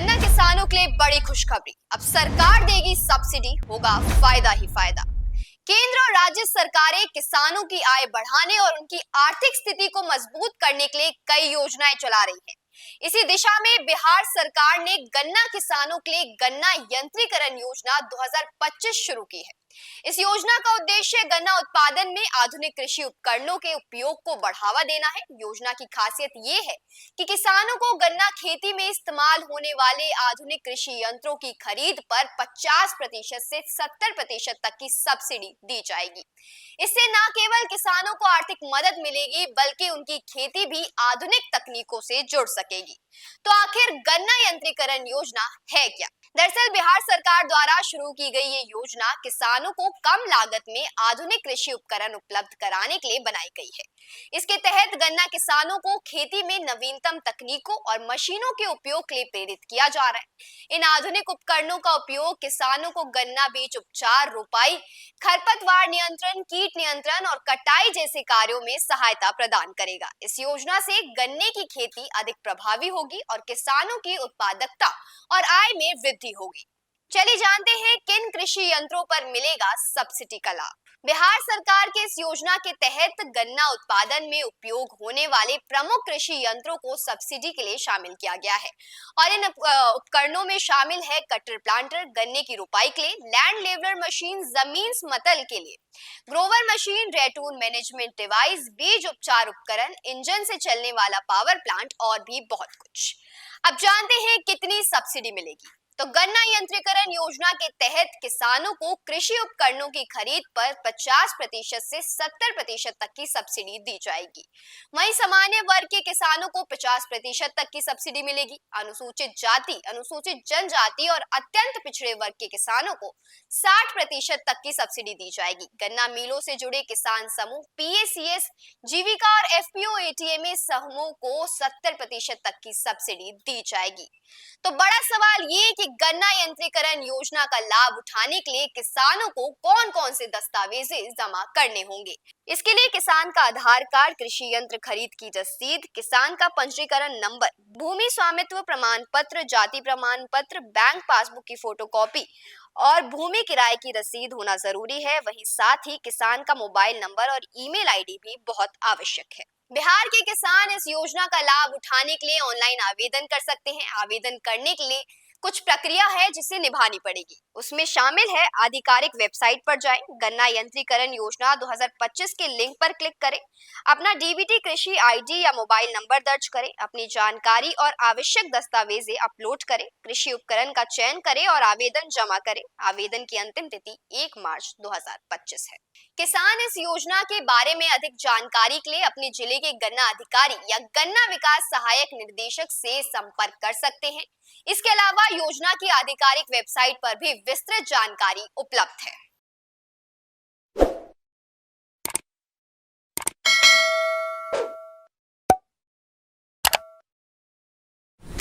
गन्ना किसानों के लिए बड़ी खुशखबरी। अब सरकार देगी सब्सिडी, होगा फायदा ही फायदा। केंद्र और राज्य सरकारें किसानों की आय बढ़ाने और उनकी आर्थिक स्थिति को मजबूत करने के लिए कई योजनाएं चला रही हैं। इसी दिशा में बिहार सरकार ने गन्ना किसानों के लिए गन्ना यंत्रीकरण योजना 2025 शुरू की है। इस योजना का उद्देश्य गन्ना उत्पादन में आधुनिक कृषि उपकरणों के उपयोग को बढ़ावा देना है। योजना की खासियत ये है कि किसानों को गन्ना खेती में इस्तेमाल होने वाले आधुनिक कृषि यंत्रों की खरीद पर 50% से 70% तक की सब्सिडी दी जाएगी। इससे न केवल किसानों को आर्थिक मदद मिलेगी, बल्कि उनकी खेती भी आधुनिक तकनीकों से जुड़ सकेगी। तो आखिर गन्ना यंत्रीकरण योजना है क्या? दरअसल बिहार सरकार द्वारा शुरू की गई ये योजना किसानों को कम लागत में आधुनिक कृषि उपकरण उपलब्ध कराने के लिए बनाई गई है। इसके तहत गन्ना किसानों को खेती में नवीनतम तकनीकों और मशीनों के उपयोग के लिए प्रेरित किया जा रहा है। इन आधुनिक उपकरणों का उपयोग किसानों को गन्ना बीज उपचार, रोपाई, खरपतवार नियंत्रण, कीट नियंत्रण और कटाई जैसे कार्यों में सहायता प्रदान करेगा। इस योजना से गन्ने की खेती अधिक प्रभावी होगी और किसानों की उत्पादकता और आय में वृद्धि होगी। चलिए जानते हैं किन कृषि यंत्रों पर मिलेगा सब्सिडी का लाभ। बिहार सरकार के इस योजना के तहत गन्ना उत्पादन में उपयोग होने वाले प्रमुख कृषि यंत्रों को सब्सिडी के लिए शामिल किया गया है और इन उपकरणों में शामिल है कटर प्लांटर गन्ने की रुपाई के लिए, लैंड लेवलर मशीन जमीन समतल के लिए, ग्रोवर मशीन, रेटून मैनेजमेंट डिवाइस, बीज उपचार उपकरण, इंजन से चलने वाला पावर प्लांट और भी बहुत कुछ। अब जानते हैं कितनी सब्सिडी मिलेगी। तो गन्ना यंत्रीकरण योजना के तहत किसानों को कृषि उपकरणों की खरीद पर 50% से 70% तक की सब्सिडी दी जाएगी। वहीं सामान्य वर्ग के किसानों को 50% तक की सब्सिडी मिलेगी। अनुसूचित जाति, अनुसूचित जनजाति और अत्यंत पिछड़े वर्ग के किसानों को 60% तक की सब्सिडी दी जाएगी। गन्ना मिलों से जुड़े किसान समूह, पीएसीएस, जीविका और एफपीओ एटीएमए समूह को 70% तक की सब्सिडी दी जाएगी। तो बड़ा सवाल ये कि गन्ना यंत्रीकरण योजना का लाभ उठाने के लिए किसानों को कौन-कौन से दस्तावेज जमा करने होंगे। इसके लिए किसान का आधार कार्ड, कृषि यंत्र खरीद की रसीद, किसान का पंजीकरण नंबर, भूमि स्वामित्व प्रमाण पत्र, जाति प्रमाण पत्र, बैंक पासबुक की फोटोकॉपी और भूमि किराए की रसीद होना जरूरी है। वहीं साथ ही किसान का मोबाइल नंबर और ईमेल आईडी भी बहुत आवश्यक है। बिहार के किसान इस योजना का लाभ उठाने के लिए ऑनलाइन आवेदन कर सकते हैं। आवेदन करने के लिए कुछ प्रक्रिया है जिसे निभानी पड़ेगी। उसमें शामिल है आधिकारिक वेबसाइट पर जाएं, गन्ना यंत्रीकरण योजना 2025 के लिंक पर क्लिक करें, अपना डीबीटी कृषि आईडी या मोबाइल नंबर दर्ज करें, अपनी जानकारी और आवश्यक दस्तावेजें अपलोड करें, कृषि उपकरण का चयन करें और आवेदन जमा करें। आवेदन की अंतिम तिथि 1 मार्च 2025 है। किसान इस योजना के बारे में अधिक जानकारी के लिए अपने जिले के गन्ना अधिकारी या गन्ना विकास सहायक निर्देशक से संपर्क कर सकते हैं। इसके अलावा योजना की आधिकारिक वेबसाइट पर भी विस्तृत जानकारी उपलब्ध है।